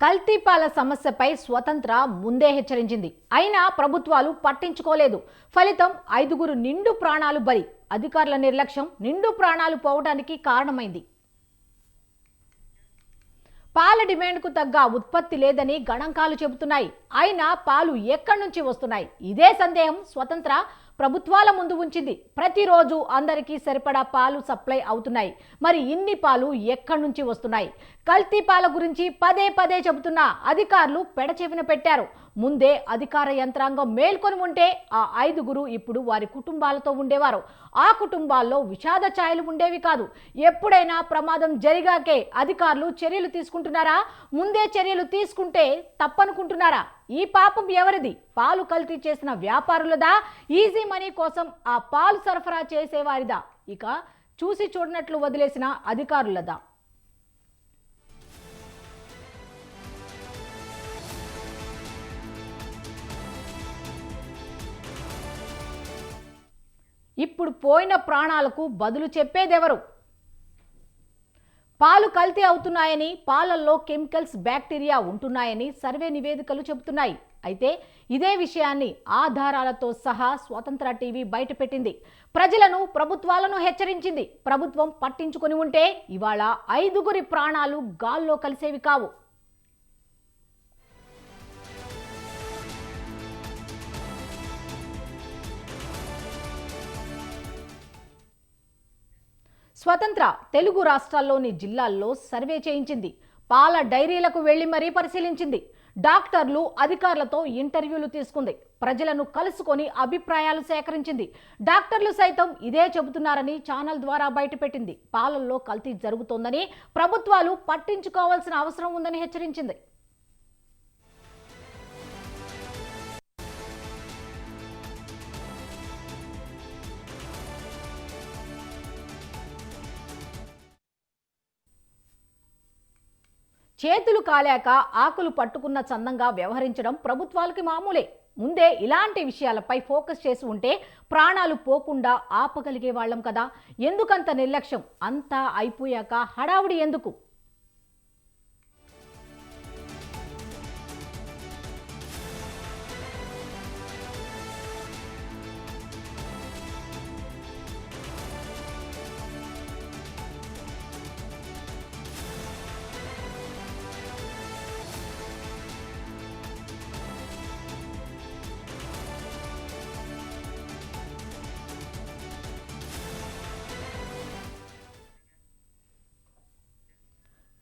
కల్తీపాల సమస్యపై స్వతంత్ర ముందే హెచ్చరించింది. అయినా ప్రభుత్వాలు పట్టించుకోలేదు. ఫలితం 5గురు నిండు ప్రాణాలు బలి. అధికారుల నిర్లక్ష్యం నిండు ప్రాణాలు పోవడానికి కారణమైంది. పాల డిమాండ్కు తగ్గ ఉత్పత్తి లేదని గణాంకాలు చెబుతున్నాయి. అయినా పాలు ఎక్కడి నుంచి వస్తున్నాయి? ఇదే సందేహం స్వతంత్ర ప్రభుత్వాల ముందు ఉంచింది. ప్రతిరోజు అందరికీ సరిపడా పాలు సప్లై అవుతున్నాయి. మరి ఇన్ని పాలు ఎక్కడి నుంచి వస్తున్నాయి? కల్తీ పాల గురించి పదే పదే చెబుతున్న అధికారులు పెడచెవిన పెట్టారు. ముందే అధికార యంత్రాంగం మేల్కొని ఉంటే ఆ 5గురు ఇప్పుడు వారి కుటుంబాలతో ఉండేవారు. ఆ కుటుంబాల్లో విషాద ఛాయలు ఉండేవి కాదు. ఎప్పుడైనా ప్రమాదం జరిగాకే అధికారులు చర్యలు తీసుకుంటున్నారా? ముందే చర్యలు తీసుకుంటే తప్పనుకుంటున్నారా? ఈ పాపం ఎవరిది? పాలు కల్తీ చేసిన వ్యాపారులదా? ఈజీ మనీ కోసం ఆ పాలు సరఫరా చేసేవారిదా? ఇక చూసి చూడనట్లు వదిలేసిన అధికారులదా? ఇప్పుడు పోయిన ప్రాణాలకు బదులు చెప్పేదెవరు? పాలు కల్తీ అవుతున్నాయని, పాలల్లో కెమికల్స్, బ్యాక్టీరియా ఉంటున్నాయని సర్వే నివేదికలు చెబుతున్నాయి. అయితే ఇదే విషయాన్ని ఆధారాలతో సహా స్వతంత్ర టీవీ బయటపెట్టింది. ప్రజలను, ప్రభుత్వాలను హెచ్చరించింది. ప్రభుత్వం పట్టించుకొని ఉంటే ఇవాళ 5గురి ప్రాణాలు గాల్లో కలిసేవి కావు. స్వతంత్ర తెలుగు రాష్ట్రాల్లోని జిల్లాల్లో సర్వే చేయించింది. పాల డైరీలకు వెళ్లి మరీ పరిశీలించింది. డాక్టర్లు, అధికారులతో ఇంటర్వ్యూలు తీసుకుంది. ప్రజలను కలుసుకొని అభిప్రాయాలు సేకరించింది. డాక్టర్లు సైతం ఇదే చెబుతున్నారని ఛానల్ ద్వారా బయటపెట్టింది. పాలల్లో కల్తీ జరుగుతోందని, ప్రభుత్వాలు పట్టించుకోవాల్సిన అవసరం ఉందని హెచ్చరించింది. చేతులు కాలాక ఆకులు పట్టుకున్న చందంగా వ్యవహరించడం ప్రభుత్వాలకి మామూలే. ముందే ఇలాంటి విషయాలపై ఫోకస్ చేసి ఉంటే ప్రాణాలు పోకుండా ఆపగలిగే వాళ్ళం కదా. ఎందుకంత నిర్లక్ష్యం? అంతా అయిపోయాక హడావుడి ఎందుకు?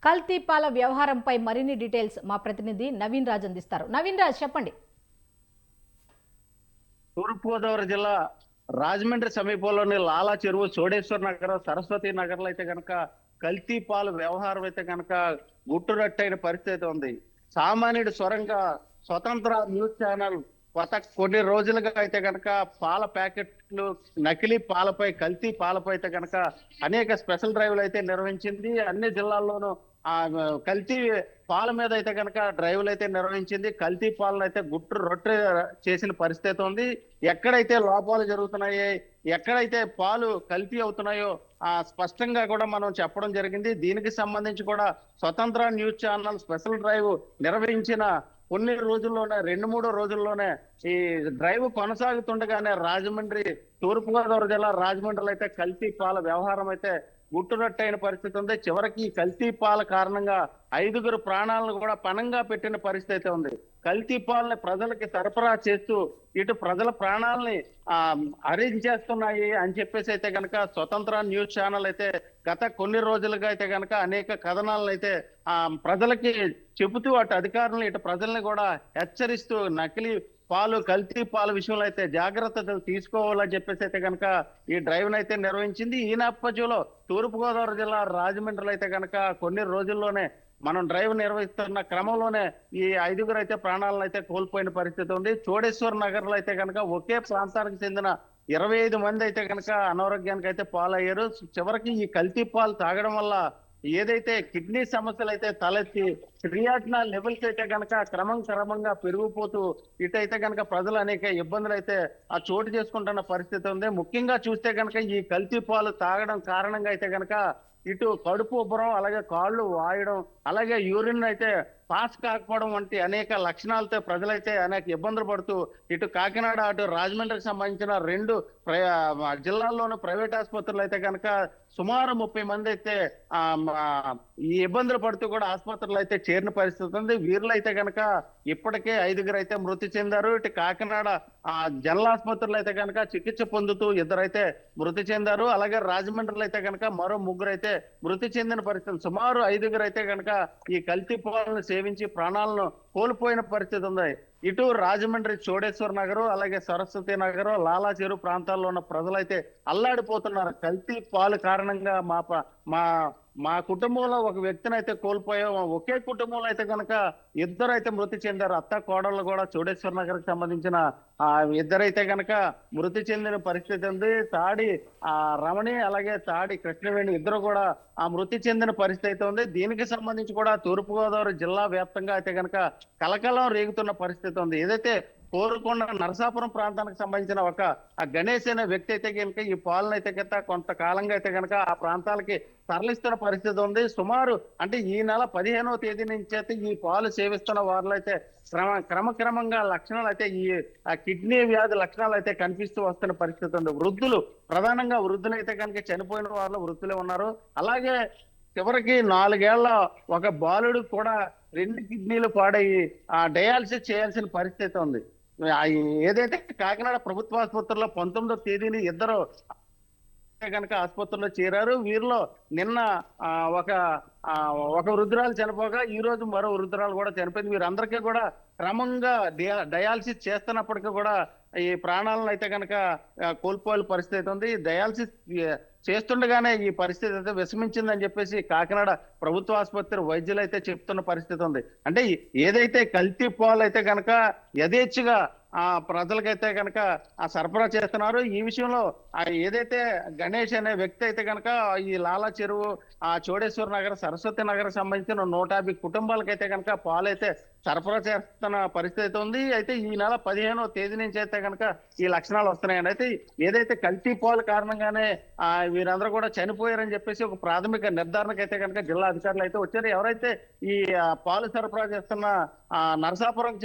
కల్తీ పాల వ్యవహారంపై మరిన్ని డీటెయిల్స్ మా ప్రతినిధి నవీన్ రాజ్ అందిస్తారు. నవీన్ రాజ్, చెప్పండి. తూర్పుగోదావరి జిల్లా రాజమండ్రి సమీపంలోని లాలా చెరువు, చోడేశ్వర నగరం, సరస్వతి నగర్లో అయితే కనుక కల్తీ పాలు వ్యవహారం అయితే కనుక గుట్టురట్టయిన పరిస్థితి ఉంది. సామాన్యుడి స్వరంగా స్వతంత్ర న్యూస్ ఛానల్ గత కొన్ని రోజులుగా అయితే కనుక పాల ప్యాకెట్లు, నకిలీ పాలపై, కల్తీ పాలపై అయితే కనుక అనేక స్పెషల్ డ్రైవ్లు అయితే నిర్వహించింది. అన్ని జిల్లాల్లోనూ ఆ కల్తీ పాల మీద అయితే కనుక డ్రైవ్లు అయితే నిర్వహించింది. కల్తీ పాలను అయితే గుట్టు రొట్టె చేసిన పరిస్థితి ఉంది. ఎక్కడైతే లోపాలు జరుగుతున్నాయో, ఎక్కడైతే పాలు కల్తీ అవుతున్నాయో స్పష్టంగా కూడా మనం చెప్పడం జరిగింది. దీనికి సంబంధించి కూడా స్వతంత్ర న్యూస్ ఛానల్ స్పెషల్ డ్రైవ్ నిర్వహించిన కొన్ని రోజుల్లోనే, 2-3 రోజుల్లోనే ఈ డ్రైవ్ కొనసాగుతుండగానే రాజమండ్రి, తూర్పుగోదావరి జిల్లా రాజమండ్రిలో అయితే కల్తీ పాల వ్యవహారం అయితే గుట్టురట్టయిన పరిస్థితి ఉంది. చివరికి ఈ కల్తీ పాల కారణంగా 5గురు ప్రాణాలను కూడా పణంగా పెట్టిన పరిస్థితి ఉంది. కల్తీ పాలని ప్రజలకి సరఫరా చేస్తూ ఇటు ప్రజల ప్రాణాలని హరించేస్తున్నాయి అని చెప్పేసి అయితే కనుక స్వతంత్ర న్యూస్ ఛానల్ అయితే గత కొన్ని రోజులుగా అయితే కనుక అనేక కథనాలను అయితే ప్రజలకి చెబుతూ అటు అధికారులను, ఇటు ప్రజల్ని కూడా హెచ్చరిస్తూ నకిలీ పాలు, కల్తీ పాల విషయంలో అయితే జాగ్రత్తలు తీసుకోవాలని చెప్పేసి అయితే కనుక ఈ డ్రైవ్ అయితే నిర్వహించింది. ఈ నేపథ్యంలో తూర్పుగోదావరి జిల్లా రాజమండ్రిలో అయితే కనుక కొన్ని రోజుల్లోనే మనం డ్రైవ్ నిర్వహిస్తున్న క్రమంలోనే ఈ 5గురు అయితే ప్రాణాలను అయితే కోల్పోయిన పరిస్థితి ఉంది. చోడేశ్వర్ నగర్ లో అయితే కనుక ఒకే ప్రాంతానికి చెందిన 25 మంది అయితే కనుక అనారోగ్యానికి అయితే పాలయ్యారు. చివరికి ఈ కల్తీ పాలు తాగడం వల్ల ఏదైతే కిడ్నీ సమస్యలు అయితే తలెత్తి క్రియాటినిన్ లెవెల్స్ అయితే కనుక క్రమంగా పెరిగిపోతూ ఇటైతే కనుక ప్రజలు అనేక ఇబ్బందులు అయితే చోటు చేసుకుంటున్న పరిస్థితి ఉంది. ముఖ్యంగా చూస్తే కనుక ఈ కల్తీ పాలు తాగడం కారణంగా అయితే కనుక ఇటు కడుపు ఉబ్బరం, అలాగే కాళ్ళు వాయడం, అలాగే యూరిన్ అయితే పాస్ కాకపోవడం వంటి అనేక లక్షణాలతో ప్రజలైతే అనేక ఇబ్బందులు పడుతూ ఇటు కాకినాడ అటు రాజమండ్రికి సంబంధించిన రెండు జిల్లాల్లోనూ ప్రైవేట్ ఆసుపత్రులు అయితే కనుక సుమారు 30 మంది అయితే ఈ ఇబ్బందులు పడుతూ కూడా ఆసుపత్రులు అయితే చేరిన పరిస్థితి ఉంది. వీరిలో అయితే కనుక ఇప్పటికే 5గురు అయితే మృతి చెందారు. ఇటు కాకినాడ జనరల్ ఆసుపత్రులు అయితే కనుక చికిత్స పొందుతూ 2 అయితే మృతి చెందారు. అలాగే రాజమండ్రిలో అయితే కనుక మరో 3 అయితే మృతి చెందిన పరిస్థితి. సుమారు 5గురు అయితే కనుక ఈ కల్తీ పాలను సేవించి ప్రాణాలను కోల్పోయిన పరిస్థితి ఉంది. ఇటు రాజమండ్రి చోడేశ్వర నగరు అలాగే సరస్వతి నగరు లాలా చెరువు ప్రాంతాల్లో ఉన్న ప్రజలైతే అల్లాడిపోతున్నారు. కల్తీ పాలు కారణంగా మా కుటుంబంలో ఒక వ్యక్తిని అయితే కోల్పోయాం. ఒకే కుటుంబంలో అయితే కనుక 2 అయితే మృతి చెందారు. అత్త కోడళ్ళు కూడా చోడేశ్వర నగర్కి సంబంధించిన 2 అయితే కనుక మృతి చెందిన పరిస్థితి ఉంది. తాడి రమణి అలాగే తాడి కృష్ణవేణి 2 కూడా మృతి చెందిన పరిస్థితి అయితే ఉంది. దీనికి సంబంధించి కూడా తూర్పుగోదావరి జిల్లా వ్యాప్తంగా అయితే కనుక కలకలం రేగుతున్న పరిస్థితి ఉంది. ఏదైతే కోరుకొండ నరసాపురం ప్రాంతానికి సంబంధించిన ఒక గణేష్ అనే వ్యక్తి అయితే కనుక ఈ పాలన అయితే కనుక కొంతకాలంగా అయితే కనుక ఆ ప్రాంతాలకి తరలిస్తున్న పరిస్థితి ఉంది. సుమారు అంటే ఈ నెల 15వ తేదీ నుంచి అయితే ఈ పాలు సేవిస్తున్న వారిలో అయితే క్రమక్రమంగా లక్షణాలు అయితే ఈ కిడ్నీ వ్యాధి లక్షణాలు అయితే కనిపిస్తూ వస్తున్న పరిస్థితి ఉంది. వృద్ధులు ప్రధానంగా వృద్ధులు అయితే కనుక చనిపోయిన వారిలో వృద్ధులే ఉన్నారు. అలాగే చివరికి 4 ఏళ్ల ఒక బాలుడు కూడా 2 కిడ్నీలు పాడయ్యి డయాలసిస్ చేయాల్సిన పరిస్థితి ఉంది. ఏదైతే కాకినాడ ప్రభుత్వ ఆసుపత్రిలో 19వ తేదీని 2 కనుక ఆసుపత్రిలో చేరారు. వీరిలో నిన్న ఒక వృద్ధురాలు చనిపోగా ఈ రోజు మరో వృద్ధురాలు కూడా చనిపోయింది. వీరందరికీ కూడా క్రమంగా డయాలసిస్ చేస్తున్నప్పటికీ కూడా ఈ ప్రాణాలను అయితే కనుక కోల్పోయే పరిస్థితి ఉంది. డయాలసిస్ చేస్తుండగానే ఈ పరిస్థితి అయితే విషమించిందని చెప్పేసి కాకినాడ ప్రభుత్వ ఆసుపత్రి వైద్యులు అయితే చెప్తున్న పరిస్థితి ఉంది. అంటే ఏదైతే కల్తీ పాలు అయితే కనుక యథేచ్ఛగా ప్రజలకైతే కనుక సరఫరా చేస్తున్నారు. ఈ విషయంలో ఏదైతే గణేష్ అనే వ్యక్తి అయితే కనుక ఈ లాలా చెరువు చోడేశ్వర నగర్ సరస్వతి నగర్ సంబంధించిన 150 కుటుంబాలకైతే కనుక పాలు అయితే సరఫరా చేస్తున్న పరిస్థితి అయితే ఉంది. అయితే ఈ నెల 15వ తేదీ నుంచి అయితే కనుక ఈ లక్షణాలు వస్తున్నాయండి. అయితే ఏదైతే కల్తీ పాలు కారణంగానే వీరందరూ కూడా చనిపోయారని చెప్పేసి ఒక ప్రాథమిక నిర్ధారణకు అయితే కనుక జిల్లా అధికారులు అయితే వచ్చారు. ఎవరైతే ఈ పాలు సరఫరా చేస్తున్న నరసాపురం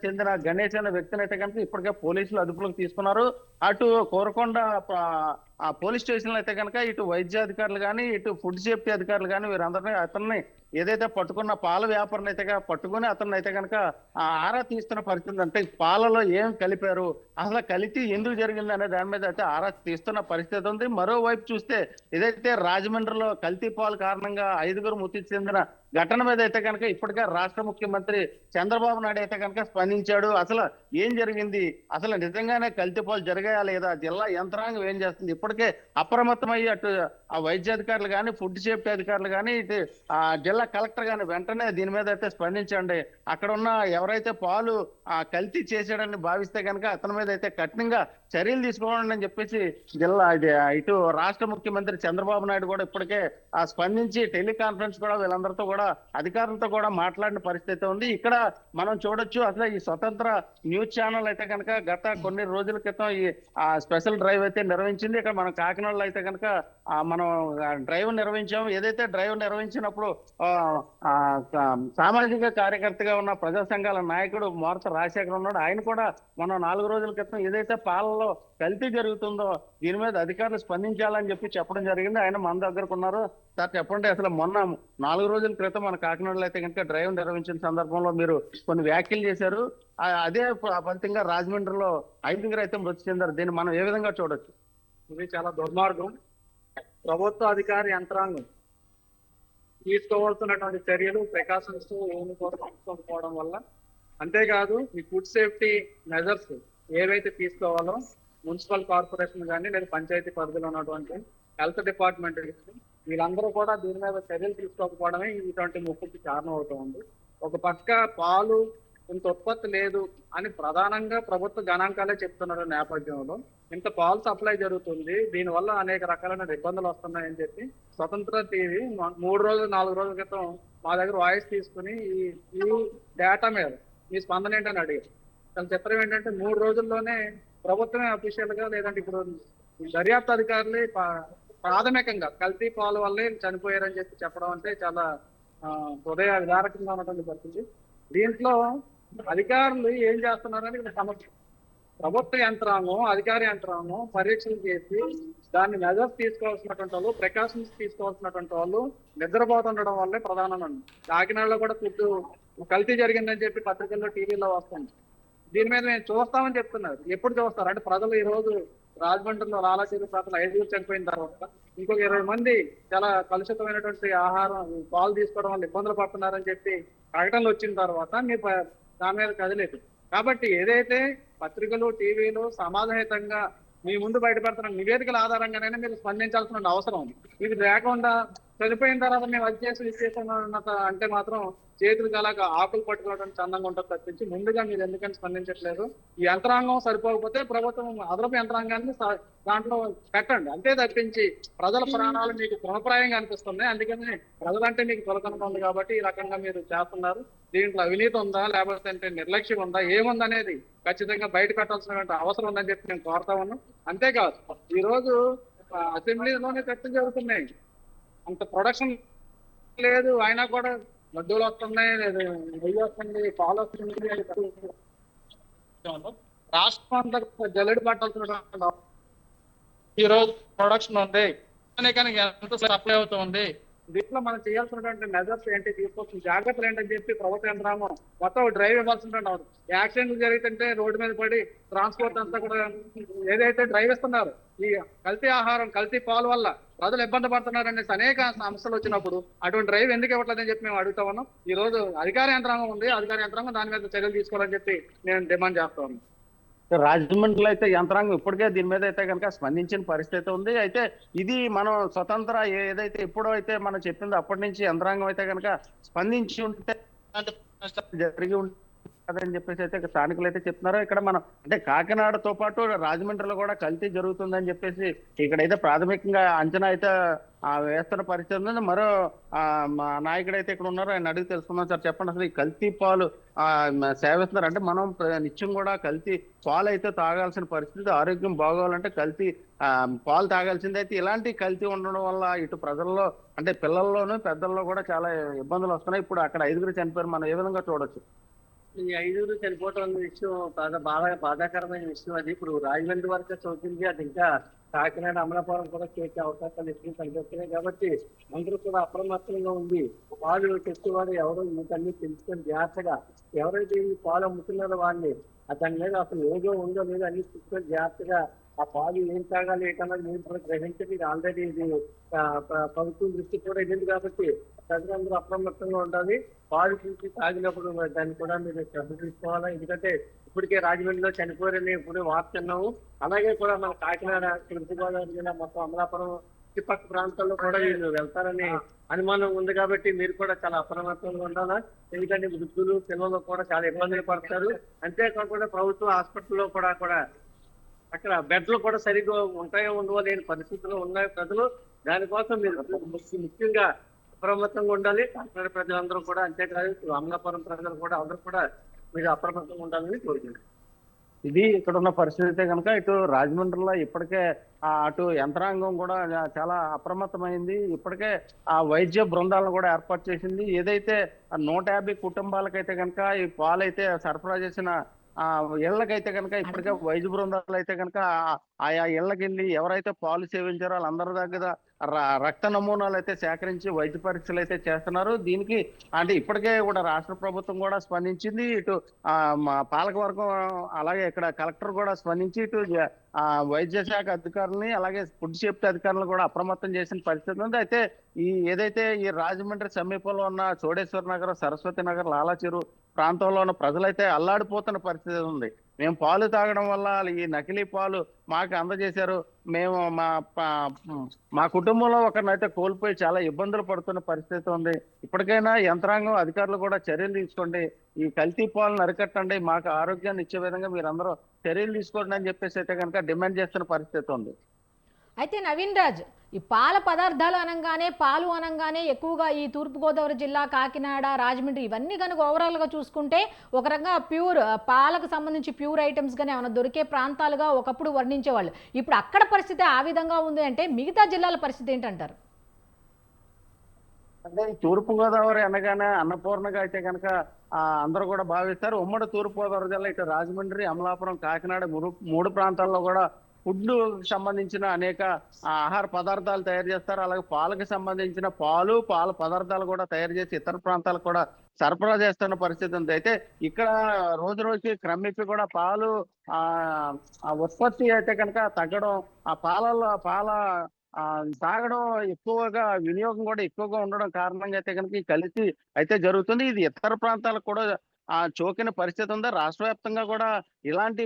చెందిన గణేష్ అనే వ్యక్తిని అయితే కనుక ఇప్పటికే పోలీసులు అదుపులోకి తీసుకున్నారు. అటు కోరకొండ పోలీస్ స్టేషన్లో అయితే కనుక ఇటు వైద్యాధికారులు కానీ ఇటు ఫుడ్ సేఫ్టీ అధికారులు కానీ వీరందరినీ అతన్ని ఏదైతే పట్టుకున్న పాల వ్యాపారం అయితే పట్టుకుని అతన్ని అయితే కనుక ఆరా తీస్తున్న పరిస్థితి. అంటే పాలలో ఏం కలిపారు, అసలు కలిపి ఎందుకు జరిగింది అనే దాని మీద అయితే ఆరా తీస్తున్న పరిస్థితి ఉంది. మరోవైపు చూస్తే ఏదైతే రాజమండ్రిలో కల్తీ పాలు కారణంగా 5గురు మృతి చెందిన ఘటన మీద అయితే కనుక ఇప్పటికే రాష్ట్ర ముఖ్యమంత్రి చంద్రబాబు నాయుడు అయితే కనుక స్పందించాడు. అసలు ఏం జరిగింది, అసలు నిజంగానే కల్తీ పాలు జరిగాయా లేదా, జిల్లా యంత్రాంగం ఏం చేస్తుంది, ఇప్పటికే అప్రమత్తమయ్యి అటు వైద్యాధికారులు కానీ ఫుడ్ సేఫ్టీ అధికారులు కానీ ఇటు జిల్లా కలెక్టర్ కానీ వెంటనే దీని మీద అయితే స్పందించండి. అక్కడ ఉన్న ఎవరైతే పాలు కల్తీ చేశాడని భావిస్తే కనుక అతని మీద అయితే కఠినంగా చర్యలు తీసుకోవాలని అని చెప్పేసి ఇటు రాష్ట్ర ముఖ్యమంత్రి చంద్రబాబు నాయుడు కూడా ఇప్పటికే స్పందించి టెలికాన్ఫరెన్స్ కూడా వీళ్ళందరితో కూడా అధికారులతో కూడా మాట్లాడిన పరిస్థితి ఉంది. ఇక్కడ మనం చూడొచ్చు అసలు ఈ స్వతంత్ర న్యూస్ ఛానల్ అయితే కనుక గత కొన్ని రోజుల క్రితం ఈ స్పెషల్ డ్రైవ్ అయితే నిర్వహించింది. ఇక్కడ మనం కాకినాడలో అయితే కనుక మనం డ్రైవ్ నిర్వహించాము. ఏదైతే డ్రైవ్ నిర్వహించినప్పుడు సామాజిక కార్యకర్తగా ఉన్న ప్రజా సంఘాల నాయకుడు మోర్త రాజశేఖర్ ఉన్నాడు. ఆయన కూడా మనం 4 రోజుల క్రితం ఏదైతే పాలలో కల్తీ జరుగుతుందో దీని మీద అధికారులు స్పందించాలని చెప్పి చెప్పడం జరిగింది. ఆయన మన దగ్గరకు ఉన్నారు. సార్ చెప్పండి, అసలు మొన్న 4 రోజుల క్రితం మన కాకినాడలో అయితే కనుక డ్రైవ్ నిర్వహించిన సందర్భంలో మీరు కొన్ని వ్యాఖ్యలు చేశారు. అదే ఫలితంగా రాజమండ్రిలో 5గురు అయితే మృతి చెందారు. దీన్ని మనం ఏ విధంగా చూడొచ్చు? ఇది చాలా దుర్మార్గం. ప్రభుత్వ అధికార యంత్రాంగం తీసుకోవాల్సినటువంటి చర్యలు ప్రికాషన్స్ ఏమి కూడా తీసుకోకపోవడం వల్ల, అంతేకాదు ఈ ఫుడ్ సేఫ్టీ మెజర్స్ ఏవైతే తీసుకోవాలో మున్సిపల్ కార్పొరేషన్ కానీ లేదా పంచాయతీ పరిధిలో ఉన్నటువంటి హెల్త్ డిపార్ట్మెంట్ వీళ్ళందరూ కూడా దీని మీద చర్యలు తీసుకోకపోవడమే ఇటువంటి ముప్పుకి కారణం అవుతుంది. ఒక పక్క పాలు ఇంత ఉత్పత్తి లేదు అని ప్రధానంగా ప్రభుత్వ గణాంకాలే చెప్తున్నారు. నేపథ్యంలో ఇంత పాలు సప్లై జరుగుతుంది, దీనివల్ల అనేక రకాలైన ఇబ్బందులు వస్తున్నాయని చెప్పి స్వతంత్ర టీవీ 3 రోజులు 4 రోజుల క్రితం మా దగ్గర వాయిస్ తీసుకుని ఈ డేటా మీద మీ స్పందన ఏంటని అడిగారు. తను చెప్పడం ఏంటంటే 3 రోజుల్లోనే ప్రభుత్వమే అఫీషియల్ గా లేదంటే ఇప్పుడు దర్యాప్తు అధికారులే ప్రాథమికంగా కల్తీ పాలు వల్లే చనిపోయారని చెప్పి చెప్పడం అంటే చాలా హృదయ విదారకంగా ఉన్నటువంటి పరిస్థితి. దీంట్లో అధికారులు ఏం చేస్తున్నారని ఇక్కడ సమస్య. ప్రభుత్వ యంత్రాంగం, అధికార యంత్రాంగం పరీక్షలు చేసి దాన్ని మెజర్స్ తీసుకోవాల్సినటువంటి వాళ్ళు, ప్రికాషన్స్ తీసుకోవాల్సినటువంటి వాళ్ళు నిద్రపోతుండడం వల్లే ప్రధానమండి. కాకినాడలో కూడా ఫుడ్ కల్తీ జరిగిందని చెప్పి పత్రికల్లో, టీవీలో వస్తుంది. దీని మీద మేము చూస్తామని చెప్తున్నారు. ఎప్పుడు చూస్తారు అంటే ప్రజలు ఈ రోజు రాజమండ్రిలో లాలాచెరు ప్రజలు 5 చనిపోయిన తర్వాత ఇంకొక 20 మంది చాలా కలుషితమైనటువంటి ఆహారం, పాలు తీసుకోవడం వల్ల ఇబ్బందులు పడుతున్నారని చెప్పి ప్రకటనలు వచ్చిన తర్వాత మీ దాని మీద కదిలేదు. కాబట్టి ఏదైతే పత్రికలు, టీవీలు సమాజహితంగా మీ ముందు బయటపెడుతున్న నివేదికల ఆధారంగానే మీరు స్పందించాల్సిన అవసరం ఉంది. ఇది లేకుండా చనిపోయిన తర్వాత మేము అది చేసి ఇది చేస్తున్నత అంటే మాత్రం చేతులు కలాక ఆకులు పట్టుకోవడం చందంగా ఉంటుంది తప్పించి ముందుగా మీరు ఎందుకని స్పందించట్లేదు. ఈ యంత్రాంగం సరిపోకపోతే ప్రభుత్వం అదనపు యంత్రాంగాన్ని దాంట్లో పెట్టండి, అంతే తప్పించి ప్రజల ప్రాణాలు మీకు తృణప్రాయంగా అనిపిస్తున్నాయి. అందుకని ప్రజలంటే మీకు తొలకనగా ఉంది కాబట్టి ఈ రకంగా మీరు చేస్తున్నారు. దీంట్లో అవినీతి ఉందా లేకపోతే అంటే నిర్లక్ష్యం ఉందా ఏముందనేది ఖచ్చితంగా బయట పెట్టాల్సినటువంటి అవసరం ఉందని చెప్పి నేను కోరుతా ఉన్నాను. అంతేకాదు ఈ రోజు అసెంబ్లీలోనే చర్చలు జరుగుతున్నాయి, అంత ప్రొడక్షన్ లేదు, అయినా కూడా లడ్డూలు వస్తున్నాయి, నెయ్యి వస్తుంది, పాలు వస్తుంది. రాష్ట్రం అంతా జల్లెడ పట్టాల్సిన ఈ రోజు ప్రొడక్షన్ ఉంది కానీ ఎంత సప్లై అవుతుంది. దీంట్లో మనం చేయాల్సినటువంటి మెజర్స్ ఏంటి, తీసుకోవాల్సిన జాగ్రత్తలు ఏంటని చెప్పి ప్రభుత్వ యంత్రాంగం మొత్తం డ్రైవ్ ఇవ్వాల్సినటువంటి అవసరం. యాక్సిడెంట్లు జరుగుతుంటే రోడ్డు మీద పడి ట్రాన్స్పోర్ట్ అంతా కూడా ఏదైతే డ్రైవ్ ఇస్తున్నారు, ఈ కల్తీ ఆహారం, కల్తీ పాలు వల్ల ప్రజలు ఇబ్బంది పడుతున్నారు అనేసి అనేక సమస్యలు వచ్చినప్పుడు అటువంటి డ్రైవ్ ఎందుకు ఇవ్వట్లేదని చెప్పి మేము అడుగుతా ఉన్నాం. ఈ రోజు అధికార యంత్రాంగం ఉంది, అధికార యంత్రాంగం దాని మీద చర్యలు తీసుకోవాలని చెప్పి నేను డిమాండ్ చేస్తా ఉన్నాను. రాజమండ్రిలో అయితే యంత్రాంగం ఇప్పటికే దీని మీద అయితే కనుక స్పందించిన పరిస్థితి ఉంది. అయితే ఇది మనం స్వతంత్ర ఏదైతే ఎప్పుడో అయితే మనం చెప్పిందో అప్పటి నుంచి యంత్రాంగం అయితే కనుక స్పందించి ఉంటే జరిగి ఉంటుందని చెప్పేసి అయితే స్థానికులు అయితే చెప్తున్నారు. ఇక్కడ మనం అంటే కాకినాడతో పాటు రాజమండ్రిలో కూడా కల్తీ జరుగుతుందని చెప్పేసి ఇక్కడైతే ప్రాథమికంగా అంచనా అయితే వేస్తున్న పరిస్థితి ఉంది. మరో మా నాయకుడు అయితే ఇక్కడ ఉన్నారు, ఆయన అడిగి తెలుసుకుందాం. సార్ చెప్పండి, అసలు ఈ కల్తీ పాలు సేవిస్తున్నారు అంటే మనం నిత్యం కూడా కల్తీ పాలు అయితే తాగాల్సిన పరిస్థితి, ఆరోగ్యం బాగోవాలంటే కల్తీ పాలు తాగాల్సింది. అయితే ఇలాంటి కల్తీ ఉండడం వల్ల ఇటు ప్రజల్లో అంటే పిల్లల్లోనూ పెద్దల్లో కూడా చాలా ఇబ్బందులు వస్తున్నాయి. ఇప్పుడు అక్కడ 5 చనిపోయారు, మనం ఏ విధంగా చూడొచ్చు? ఈ 5 చనిపోవటం అనే విషయం బాధాకరమైన విషయం. అది ఇప్పుడు రాజమండ్రి వరకు చదువుతుంది, అది ఇంకా కాకినాడ, అమలాపురం కూడా చేసే అవకాశాలు ఎక్కువ కనిపిస్తున్నాయి. కాబట్టి అందరూ కూడా అప్రమత్తంగా ఉంది. పాలు తెచ్చేవాడు ఎవరో వీటన్ని తెలుసుకొని జాగ్రత్తగా ఎవరైతే ఈ పాలు అమ్ముతున్నారో వాళ్ళని దాని మీద అసలు ఏదో ఉందో లేదో అన్ని చూసుకొని జాగ్రత్తగా ఆ పాలు ఏం తాగాలి ఏంటన్నది మీరు కూడా గ్రహించండి. ఇది ఆల్రెడీ ఇది ప్రభుత్వం దృష్టి కూడా వెళ్ళింది కాబట్టి ప్రజలందరూ అప్రమత్తంగా ఉండాలి. పాలు చూసి తాగినప్పుడు దాన్ని కూడా మీరు శ్రద్ధ తీసుకోవాలా. ఎందుకంటే ఇప్పటికే రాజమండ్రిలో చనిపోయారని ఇప్పుడు వార్తున్నాము. అలాగే కూడా మన కాకినాడ, తూర్పుగోదావరి జిల్లా, మొత్తం అమలాపురం చుట్టుపక్కల ప్రాంతాల్లో కూడా వీళ్ళు వెళ్తారని అనుమానం ఉంది. కాబట్టి మీరు కూడా చాలా అప్రమత్తంగా ఉండాలా. ఎందుకంటే వృద్ధులు, పిల్లలు కూడా చాలా ఇబ్బందులు పడతారు. అంతేకాకుండా ప్రభుత్వ హాస్పిటల్లో కూడా అక్కడ బెడ్లు కూడా సరిగ్గా ఉంటాయో ఉండవో లేని పరిస్థితుల్లో ఉన్నాయి ప్రజలు. దానికోసం మీరు ముఖ్యంగా అప్రమత్తంగా ఉండాలి. కాకినాడ ప్రజలందరూ కూడా, అంతేకాదు అమలాపురం ప్రజలు కూడా అందరూ కూడా మీరు అప్రమత్తంగా ఉండాలని కోరుకుంటున్నాను. ఇది ఇక్కడ ఉన్న పరిస్థితి కనుక ఇటు రాజమండ్రిలో ఇప్పటికే అటు యంత్రాంగం కూడా చాలా అప్రమత్తమైంది. ఇప్పటికే ఆ వైద్య బృందాలను కూడా ఏర్పాటు చేసింది. ఏదైతే 150 కుటుంబాలకైతే కనుక ఈ పాలైతే సరఫరా చేసిన ఇళ్లకైతే కనుక ఇప్పటికే వైద్య బృందాలు అయితే కనుక ఆయా ఇళ్లకి వెళ్ళి ఎవరైతే పాలు సేవించారో వాళ్ళందరి దగ్గర రక్త నమూనాలు అయితే సేకరించి వైద్య పరీక్షలు అయితే చేస్తున్నారు. దీనికి అంటే ఇప్పటికే కూడా రాష్ట్ర ప్రభుత్వం కూడా స్పందించింది. ఇటు పాలకవర్గం అలాగే ఇక్కడ కలెక్టర్ కూడా స్పందించి ఇటు వైద్య శాఖ అధికారులని అలాగే ఫుడ్ సేఫ్టీ అధికారులను కూడా అప్రమత్తం చేసిన పరిస్థితి ఉంది. అయితే ఏదైతే ఈ రాజమండ్రి సమీపంలో ఉన్న చోడేశ్వర నగర్, సరస్వతి నగర్, లాలాచెరు ప్రాంతంలో ఉన్న ప్రజలైతే అల్లాడిపోతున్న పరిస్థితి ఉంది. మేము పాలు తాగడం వల్ల ఈ నకిలీ పాలు మాకు అందజేశారు, మేము మా కుటుంబంలో ఒకరినైతే కోల్పోయి చాలా ఇబ్బందులు పడుతున్న పరిస్థితి ఉంది. ఇప్పటికైనా యంత్రాంగం, అధికారులు కూడా చర్యలు తీసుకోండి, ఈ కల్తీ పాలను అరికట్టండి, మాకు ఆరోగ్యాన్ని ఇచ్చే విధంగా మీరందరూ చర్యలు తీసుకోండి అని చెప్పేసి అయితే కనుక డిమాండ్ చేస్తున్న పరిస్థితి ఉంది. అయితే నవీన్ రాజ్, ఈ పాల పదార్థాలు అనగానే, పాలు అనగానే ఎక్కువగా ఈ తూర్పుగోదావరి జిల్లా, కాకినాడ, రాజమండ్రి ఇవన్నీ కనుక ఓవరాల్గా చూసుకుంటే ఒక రకంగా ప్యూర్ పాలకు సంబంధించి ప్యూర్ ఐటమ్స్ గానే ఏమైనా దొరికే ప్రాంతాలుగా ఒకప్పుడు వర్ణించేవాళ్ళు. ఇప్పుడు అక్కడ పరిస్థితి ఆ విధంగా ఉంది అంటే మిగతా జిల్లాల పరిస్థితి ఏంటంటారు? అంటే ఈ తూర్పు గోదావరి అనగానే అన్నపూర్ణగా అయితే కనుక అందరూ కూడా భావిస్తారు. ఉమ్మడి తూర్పు గోదావరి జిల్లా ఇటు రాజమండ్రి, అమలాపురం, కాకినాడ మూడు ప్రాంతాల్లో కూడా ఫుడ్ సంబంధించిన అనేక ఆహార పదార్థాలు తయారు చేస్తారు. అలాగే పాలకు సంబంధించిన పాల పదార్థాలు కూడా తయారు చేసి ఇతర ప్రాంతాలకు కూడా సరఫరా చేస్తున్న పరిస్థితి ఉంది. అయితే ఇక్కడ రోజు రోజుకి క్రమేపీ కూడా పాలు ఆ ఆ ఉత్పత్తి అయితే కనుక తగ్గడం, ఆ పాల తాగడం ఎక్కువగా, వినియోగం కూడా ఎక్కువగా ఉండడం కారణంగా అయితే కనుక ఈ కల్తీ అయితే జరుగుతుంది. ఇది ఇతర ప్రాంతాలకు కూడా సోకిన పరిస్థితి ఉంది. రాష్ట్ర వ్యాప్తంగా కూడా ఇలాంటి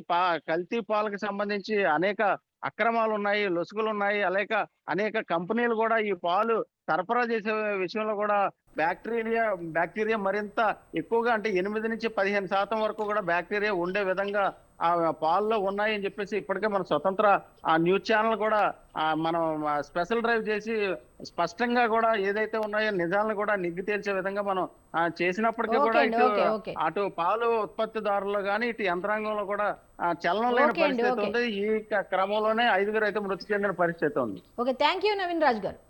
కల్తీ పాలకు సంబంధించి అనేక అక్రమాలు ఉన్నాయి, లొసుగులు ఉన్నాయి. అనేక కంపెనీలు కూడా ఈ పాలు సరఫరా చేసే విషయంలో కూడా బ్యాక్టీరియా మరింత ఎక్కువగా, అంటే 8 నుంచి 15% వరకు కూడా బ్యాక్టీరియా ఉండే విధంగా ఆ పాల్లో ఉన్నాయని చెప్పేసి ఇప్పటికే మన స్వతంత్ర న్యూస్ ఛానల్ కూడా మనం స్పెషల్ డ్రైవ్ చేసి స్పష్టంగా కూడా ఏదైతే ఉన్నాయో నిజాలను కూడా నిగ్గు తేల్చే విధంగా మనం చేసినప్పటికీ ఓకే కూడా అండి, ఇటు ఓకే ఓకే అటు పాలు ఉత్పత్తిదారులు కానీ ఇటు యంత్రాంగంలో కూడా చలనం లేని ఓకే అండి, పరిస్థితి ఓకే ఉంది. ఈ క్రమంలోనే 5గురు అయితే మృతి చెందిన పరిస్థితి ఉంది. Okay. Thank you Naveen Raj గారు.